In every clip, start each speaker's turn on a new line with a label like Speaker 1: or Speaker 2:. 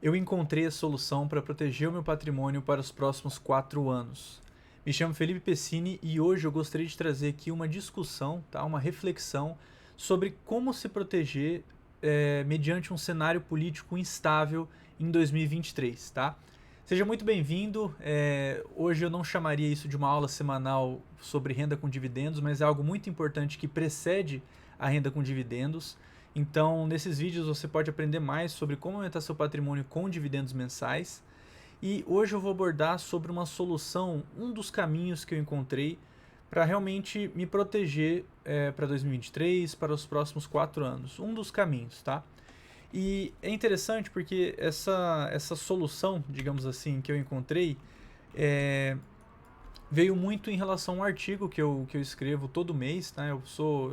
Speaker 1: Eu encontrei a solução para proteger o meu patrimônio para os próximos 4 anos. Me chamo Felipe Pessini e hoje eu gostaria de trazer aqui uma discussão, tá? Uma reflexão sobre como se proteger mediante um cenário político instável em 2023, tá? Seja muito bem-vindo. Hoje eu não chamaria isso de uma aula semanal sobre renda com dividendos, mas é algo muito importante que precede a renda com dividendos. Então, nesses vídeos você pode aprender mais sobre como aumentar seu patrimônio com dividendos mensais. E hoje eu vou abordar sobre uma solução, um dos caminhos que eu encontrei para realmente me proteger para 2023, para os próximos 4 anos. Um dos caminhos, tá? E é interessante porque essa solução, digamos assim, que eu encontrei, é, veio muito em relação a um artigo que eu escrevo todo mês, tá? Eu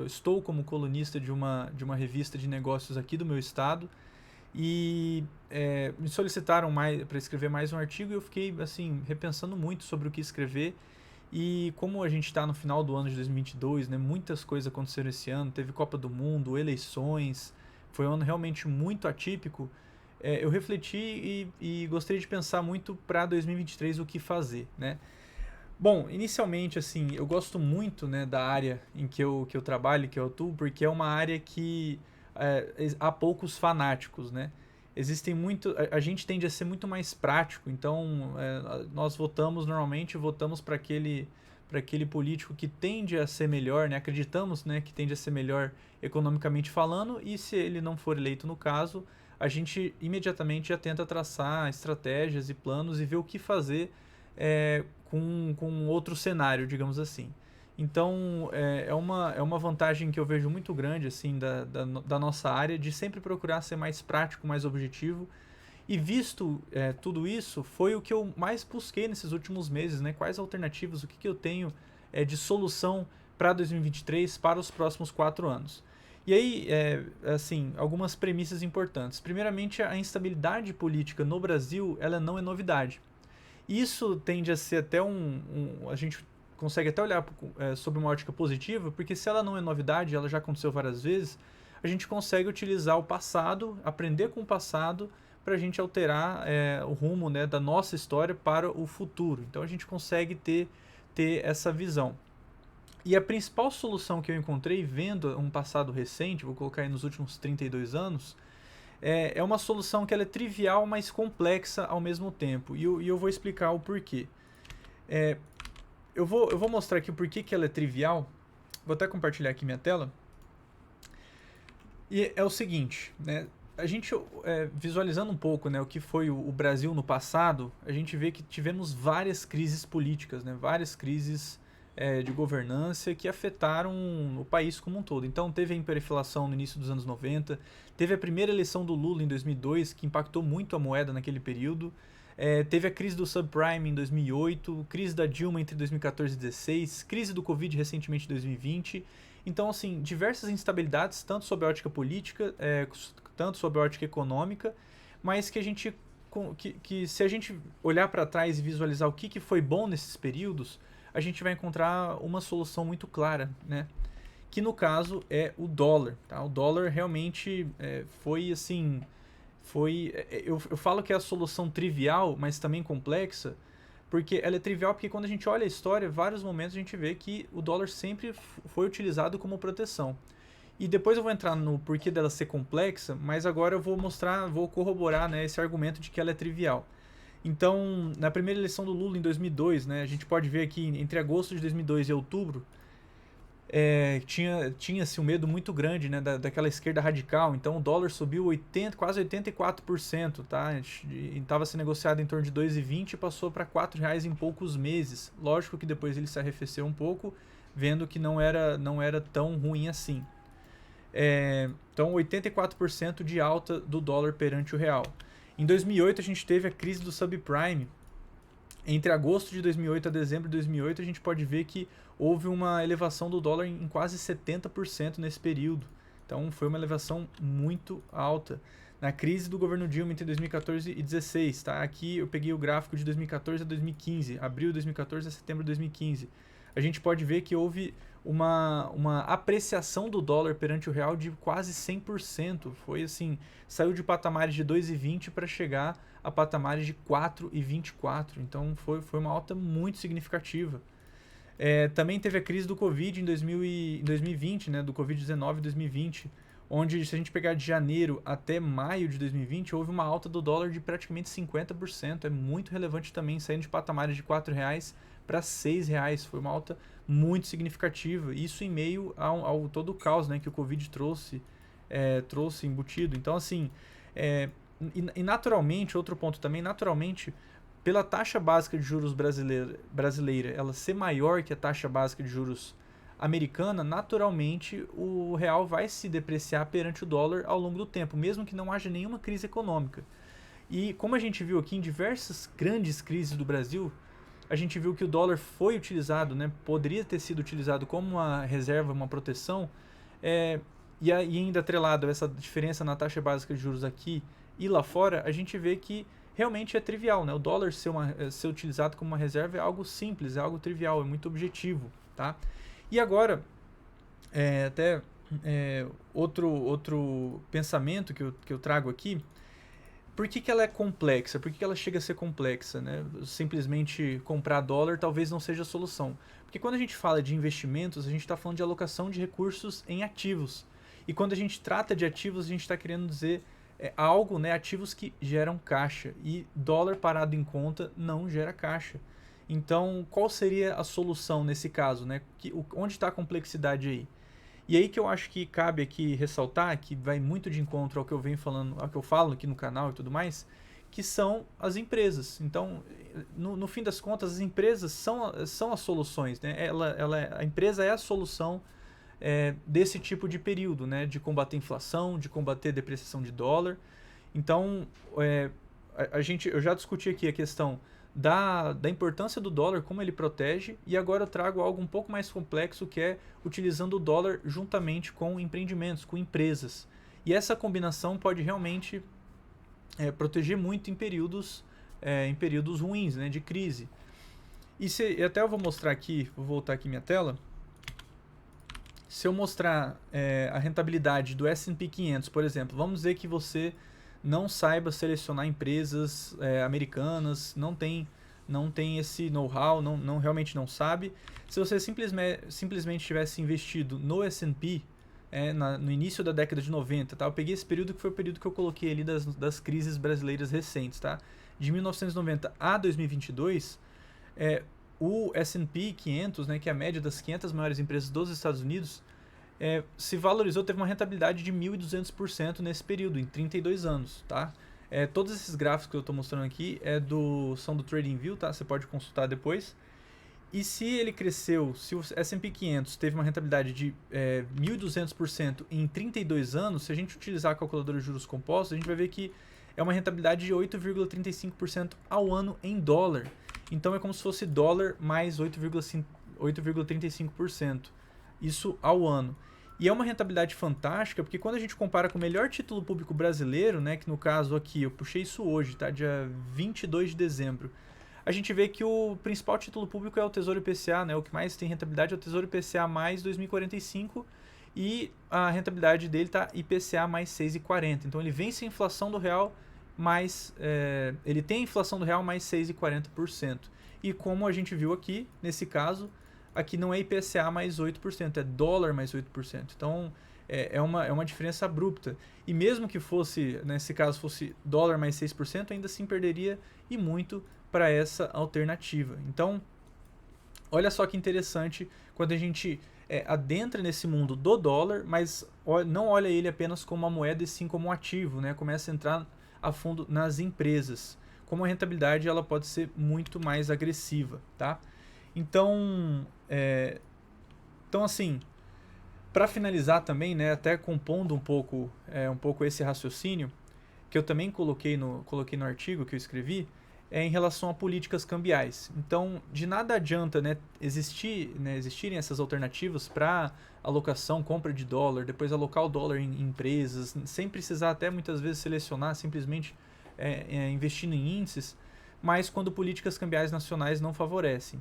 Speaker 1: estou como colunista de uma revista de negócios aqui do meu estado e me solicitaram mais para escrever mais um artigo e eu fiquei assim repensando muito sobre o que escrever. E como a gente está no final do ano de 2022, né, muitas coisas aconteceram esse ano, teve Copa do Mundo, eleições, foi um ano realmente muito atípico. Eu refleti e gostaria de pensar muito para 2023 o que fazer, né? Bom, inicialmente, assim, eu gosto muito, né, da área em que eu trabalho, que eu atuo, porque é uma área que há poucos fanáticos, né? Existem muito. A gente tende a ser muito mais prático, então nós normalmente votamos para aquele político que tende a ser melhor, né? Acreditamos, né, que tende a ser melhor economicamente falando, e se ele não for eleito no caso, a gente imediatamente já tenta traçar estratégias e planos e ver o que fazer com outro cenário, digamos assim. Então, é uma vantagem que eu vejo muito grande assim da nossa área de sempre procurar ser mais prático, mais objetivo. E visto tudo isso, foi o que eu mais busquei nesses últimos meses, né? Quais alternativas, o que eu tenho de solução para 2023, para os próximos 4 anos. E aí, assim, algumas premissas importantes. Primeiramente, a instabilidade política no Brasil, ela não é novidade. Isso tende a ser até a gente consegue até olhar sob uma ótica positiva, porque se ela não é novidade, ela já aconteceu várias vezes, a gente consegue utilizar o passado, aprender com o passado, para a gente alterar o rumo, né, da nossa história para o futuro. Então a gente consegue ter essa visão. E a principal solução que eu encontrei vendo um passado recente, vou colocar aí nos últimos 32 anos, é uma solução que ela é trivial, mas complexa ao mesmo tempo. E eu vou explicar o porquê. É, eu vou mostrar aqui o porquê que ela é trivial. Vou até compartilhar aqui minha tela. E é o seguinte, né? A gente, visualizando um pouco, né, o que foi o Brasil no passado, a gente vê que tivemos várias crises políticas, né, várias crises de governança que afetaram o país como um todo. Então, teve a hiperinflação no início dos anos 90, teve a primeira eleição do Lula em 2002, que impactou muito a moeda naquele período, teve a crise do subprime em 2008, crise da Dilma entre 2014 e 2016, crise do Covid recentemente em 2020. Então, assim, diversas instabilidades, tanto sob a ótica política, tanto sob a ótica econômica, mas que a gente que se a gente olhar para trás e visualizar o que foi bom nesses períodos, a gente vai encontrar uma solução muito clara, né? Que no caso é o dólar, tá? O dólar realmente foi assim, eu falo que é a solução trivial, mas também complexa, porque ela é trivial porque quando a gente olha a história, vários momentos a gente vê que o dólar sempre foi utilizado como proteção. E depois eu vou entrar no porquê dela ser complexa, mas agora eu vou mostrar, vou corroborar, né, esse argumento de que ela é trivial. Então, na primeira eleição do Lula em 2002, né, a gente pode ver aqui entre agosto de 2002 e outubro, tinha-se um medo muito grande, né, daquela esquerda radical. Então o dólar subiu quase 84%, tá? Estava se negociado em torno de 2,20 e passou para R$ 4 em poucos meses. Lógico que depois ele se arrefeceu um pouco, vendo que não era tão ruim assim. Então 84% de alta do dólar perante o real. Em 2008 a gente teve a crise do subprime. Entre agosto de 2008 a dezembro de 2008 a gente pode ver que houve uma elevação do dólar em quase 70% nesse período. Então foi uma elevação muito alta. Na crise do governo Dilma entre 2014 e 2016, tá? Aqui eu peguei o gráfico de 2014 a 2015, abril de 2014 a setembro de 2015. A gente pode ver que houve uma apreciação do dólar perante o real de quase 100%. Foi assim, saiu de patamares de 2,20 para chegar a patamares de 4,24. Então foi uma alta muito significativa. Também teve a crise do Covid em 2020, né, do Covid-19 em 2020, onde, se a gente pegar de janeiro até maio de 2020, houve uma alta do dólar de praticamente 50%. É muito relevante também, saindo de patamares de R$ 4 para R$ 6. Foi uma alta muito significativa. Isso em meio ao todo o caos, né, que o Covid trouxe embutido. Então, assim, e naturalmente, outro ponto também, naturalmente, pela taxa básica de juros brasileira ela ser maior que a taxa básica de juros americana, naturalmente o real vai se depreciar perante o dólar ao longo do tempo, mesmo que não haja nenhuma crise econômica. E como a gente viu aqui em diversas grandes crises do Brasil, a gente viu que o dólar foi utilizado, né, poderia ter sido utilizado como uma reserva, uma proteção, e ainda atrelado a essa diferença na taxa básica de juros aqui e lá fora, a gente vê que realmente é trivial, né? O dólar ser utilizado como uma reserva é algo simples, é algo trivial, é muito objetivo, tá? E agora, outro pensamento que eu trago aqui, por que ela é complexa? Por que ela chega a ser complexa, né? Simplesmente comprar dólar talvez não seja a solução. Porque quando a gente fala de investimentos, a gente está falando de alocação de recursos em ativos. E quando a gente trata de ativos, a gente está querendo dizer algo, né, ativos que geram caixa, e dólar parado em conta não gera caixa. Então, qual seria a solução nesse caso, né? Onde está a complexidade aí? E aí que eu acho que cabe aqui ressaltar, que vai muito de encontro ao que eu venho falando, ao que eu falo aqui no canal e tudo mais, que são as empresas. Então, no fim das contas, as empresas são as soluções, né? A empresa é a solução desse tipo de período, né, de combater inflação, de combater depreciação de dólar. Então, eu já discuti aqui a questão da importância do dólar, como ele protege, e agora eu trago algo um pouco mais complexo, que é utilizando o dólar juntamente com empreendimentos, com empresas. E essa combinação pode realmente proteger muito em períodos ruins, né, de crise. E até eu vou mostrar aqui, vou voltar aqui minha tela. Se eu mostrar a rentabilidade do S&P 500, por exemplo, vamos dizer que você não saiba selecionar empresas americanas, não tem esse know-how, realmente não sabe. Se você simplesmente tivesse investido no S&P no início da década de 90, tá? Eu peguei esse período que foi o período que eu coloquei ali das crises brasileiras recentes, tá? De 1990 a 2022, o S&P 500, né, que é a média das 500 maiores empresas dos Estados Unidos, se valorizou, teve uma rentabilidade de 1.200% nesse período, em 32 anos. Tá? Todos esses gráficos que eu estou mostrando aqui são do TradingView, tá? Você pode consultar depois. E se ele cresceu, se o S&P 500 teve uma rentabilidade de 1.200% em 32 anos, se a gente utilizar a calculadora de juros compostos, a gente vai ver que é uma rentabilidade de 8,35% ao ano em dólar. Então é como se fosse dólar mais 8,35%. Isso ao ano. E é uma rentabilidade fantástica, porque quando a gente compara com o melhor título público brasileiro, né, que no caso aqui, eu puxei isso hoje, tá, dia 22 de dezembro, a gente vê que o principal título público é o Tesouro IPCA, né, o que mais tem rentabilidade é o Tesouro IPCA mais 2045, e a rentabilidade dele está IPCA mais 6,40. Então ele vence a inflação do real ele tem a inflação do real mais 6,40%. E como a gente viu aqui, nesse caso, aqui não é IPCA mais 8%, é dólar mais 8%. Então é uma diferença abrupta. E mesmo que fosse, nesse caso, fosse dólar mais 6%, ainda assim perderia e muito para essa alternativa. Então, olha só que interessante quando a gente adentra nesse mundo do dólar, mas não olha ele apenas como uma moeda e sim como um ativo, né? Começa a entrar a fundo nas empresas. Como a rentabilidade ela pode ser muito mais agressiva, tá? Então, assim, para finalizar também, né, até compondo um pouco esse raciocínio, que eu também coloquei no artigo que eu escrevi, em relação a políticas cambiais. Então, de nada adianta, né, existirem essas alternativas para alocação, compra de dólar, depois alocar o dólar em empresas, sem precisar até muitas vezes selecionar, simplesmente investindo em índices, mas quando políticas cambiais nacionais não favorecem.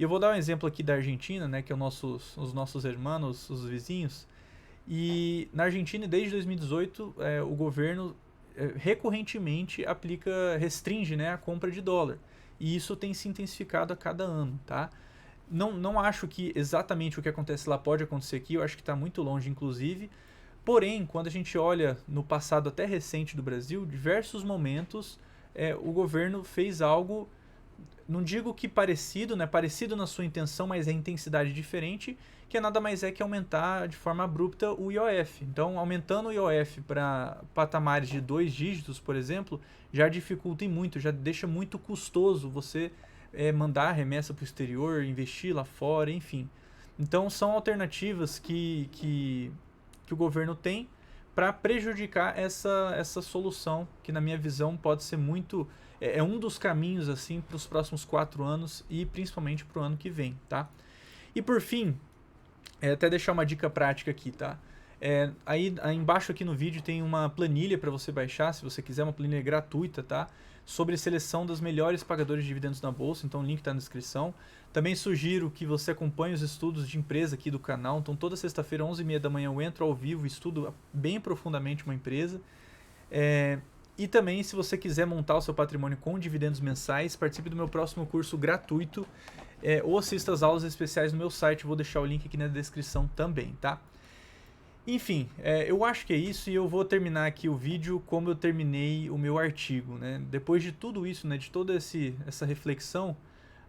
Speaker 1: E eu vou dar um exemplo aqui da Argentina, né, que é os nossos irmãos, os vizinhos. E na Argentina, desde 2018, o governo recorrentemente restringe, né, a compra de dólar. E isso tem se intensificado a cada ano, tá? Não acho que exatamente o que acontece lá pode acontecer aqui, eu acho que está muito longe, inclusive. Porém, quando a gente olha no passado até recente do Brasil, diversos momentos o governo fez algo, não digo que parecido, né? Parecido na sua intenção, mas a intensidade diferente, que nada mais é que aumentar de forma abrupta o IOF. Então, aumentando o IOF para patamares de 2 dígitos, por exemplo, já dificulta muito, já deixa muito custoso você mandar remessa para o exterior, investir lá fora, enfim. Então, são alternativas que o governo tem para prejudicar essa solução, que na minha visão pode ser muito... É um dos caminhos assim para os próximos 4 anos e principalmente para o ano que vem, tá? E por fim, até deixar uma dica prática aqui, tá? Aí embaixo aqui no vídeo tem uma planilha para você baixar, se você quiser, uma planilha gratuita, tá? Sobre seleção dos melhores pagadores de dividendos na bolsa, então o link está na descrição. Também sugiro que você acompanhe os estudos de empresa aqui do canal, então toda sexta-feira, 11h30 da manhã, eu entro ao vivo e estudo bem profundamente uma empresa. E também, se você quiser montar o seu patrimônio com dividendos mensais, participe do meu próximo curso gratuito ou assista às aulas especiais no meu site, vou deixar o link aqui na descrição também, tá? Enfim, eu acho que é isso e eu vou terminar aqui o vídeo como eu terminei o meu artigo, né? Depois de tudo isso, né, de toda essa reflexão,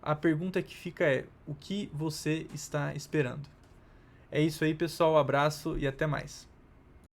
Speaker 1: a pergunta que fica é: o que você está esperando? É isso aí, pessoal, abraço e até mais.